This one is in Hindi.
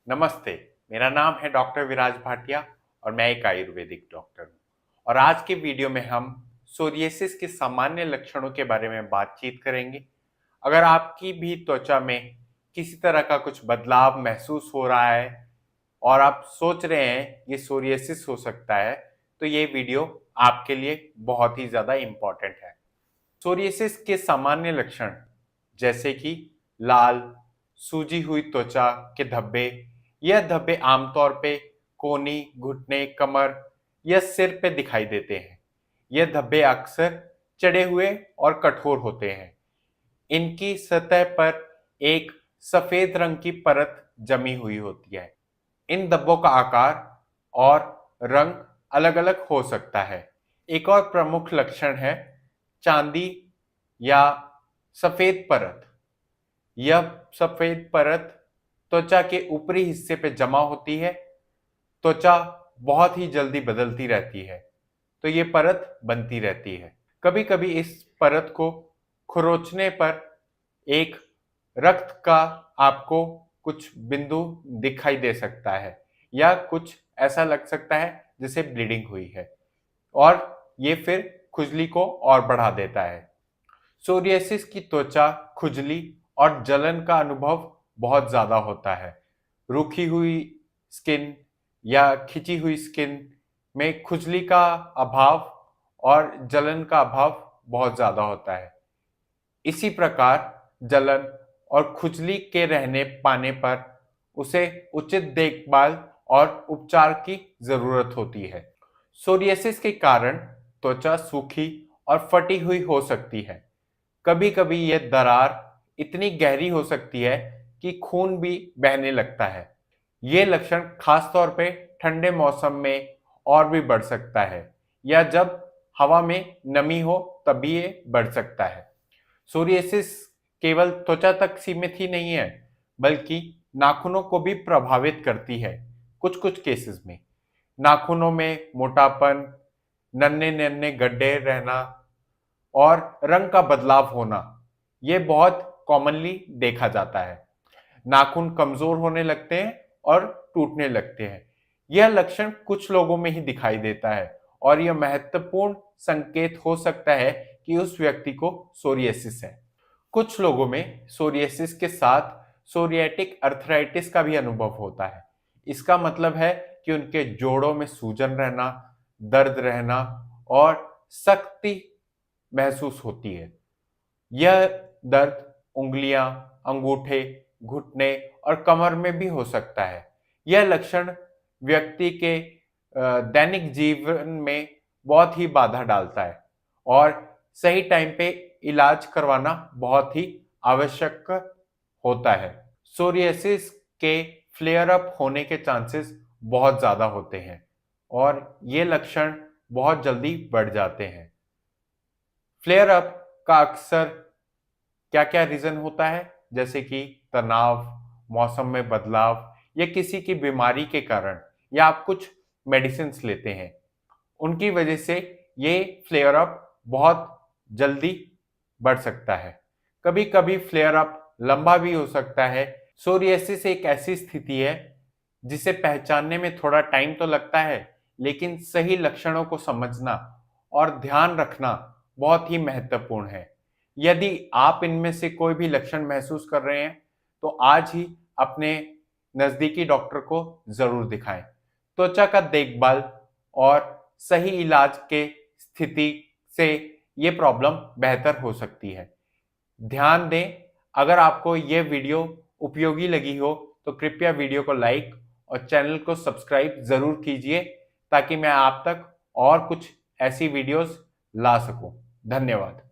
नमस्ते। मेरा नाम है डॉक्टर विराज भाटिया और मैं एक आयुर्वेदिक डॉक्टर हूँ। और आज के वीडियो में हम सोरियासिस के सामान्य लक्षणों के बारे में बातचीत करेंगे। अगर आपकी भी त्वचा में किसी तरह का कुछ बदलाव महसूस हो रहा है और आप सोच रहे हैं ये सोरियासिस हो सकता है, तो ये वीडियो आपके लिए बहुत ही ज़्यादा इम्पोर्टेंट है। सोरियासिस के सामान्य लक्षण जैसे कि लाल, सूजी हुई त्वचा के धब्बे। यह धब्बे आमतौर पे कोहनी, घुटने, कमर या सिर पे दिखाई देते हैं। यह धब्बे अक्सर चढ़े हुए और कठोर होते हैं। इनकी सतह पर एक सफेद रंग की परत जमी हुई होती है। इन धब्बों का आकार और रंग अलग-अलग हो सकता है। एक और प्रमुख लक्षण है चांदी या सफेद परत। यह सफेद परत त्वचा के ऊपरी हिस्से पे जमा होती है। त्वचा बहुत ही जल्दी बदलती रहती है, तो ये परत बनती रहती है। कभी-कभी इस परत को खुरोचने पर एक रक्त का आपको कुछ बिंदु दिखाई दे सकता है या कुछ ऐसा लग सकता है जैसे ब्लीडिंग हुई है और ये फिर खुजली को और बढ़ा देता है। सोरियासिस की त्वचा खुजली और जलन का अनुभव बहुत ज्यादा होता है। रूखी हुई स्किन या खिंची हुई स्किन में खुजली का अभाव और जलन का अभाव बहुत ज्यादा होता है। इसी प्रकार जलन और खुजली के रहने पाने पर उसे उचित देखभाल और उपचार की जरूरत होती है। सोरियासिस के कारण त्वचा सूखी और फटी हुई हो सकती है। कभी-कभी यह दरार इतनी गहरी हो सकती है कि खून भी बहने लगता है। ये लक्षण खास तौर पे ठंडे मौसम में और भी बढ़ सकता है या जब हवा में नमी हो तभी ये बढ़ सकता है। सोरियासिस केवल त्वचा तक सीमित ही नहीं है, बल्कि नाखूनों को भी प्रभावित करती है। कुछ-कुछ केसेस में नाखूनों में मोटापन, नन्हे-नन्हे गड्ढे रहना और रंग का बदलाव होना, ये बहुत कॉमनली देखा जाता है। नाखून कमजोर होने लगते हैं और टूटने लगते हैं। यह लक्षण कुछ लोगों में ही दिखाई देता है और यह महत्वपूर्ण संकेत हो सकता है कि उस व्यक्ति को सोरियासिस है। कुछ लोगों में सोरियासिस के साथ सोरियाटिक अर्थराइटिस का भी अनुभव होता है। इसका मतलब है कि उनके जोड़ों में सूजन रहना, दर्द रहना और सख्ती महसूस होती है। यह दर्द उंगलियां, अंगूठे, घुटने और कमर में भी हो सकता है। यह लक्षण व्यक्ति के दैनिक जीवन में बहुत ही बाधा डालता है और सही टाइम पे इलाज करवाना बहुत ही आवश्यक होता है। सोरियासिस के फ्लेयर अप होने के चांसेस बहुत ज्यादा होते हैं और ये लक्षण बहुत जल्दी बढ़ जाते हैं। फ्लेयर अप का अक्सर क्या-क्या रीजन होता है, जैसे कि तनाव, मौसम में बदलाव या किसी की बीमारी के कारण या आप कुछ मेडिसिन लेते हैं, उनकी वजह से ये फ्लेयर अप बहुत जल्दी बढ़ सकता है। कभी-कभी फ्लेयर अप लंबा भी हो सकता है। सोरियासिस एक ऐसी स्थिति है जिसे पहचानने में थोड़ा टाइम तो लगता है, लेकिन सही लक्षणों को समझना और ध्यान रखना बहुत ही महत्वपूर्ण है। यदि आप इनमें से कोई भी लक्षण महसूस कर रहे हैं, तो आज ही अपने नजदीकी डॉक्टर को जरूर दिखाएं। त्वचा का देखभाल और सही इलाज के स्थिति से ये प्रॉब्लम बेहतर हो सकती है। ध्यान दें, अगर आपको ये वीडियो उपयोगी लगी हो तो कृपया वीडियो को लाइक और चैनल को सब्सक्राइब जरूर कीजिए ताकि मैं आप तक और कुछ ऐसी वीडियोस ला सकूं। धन्यवाद।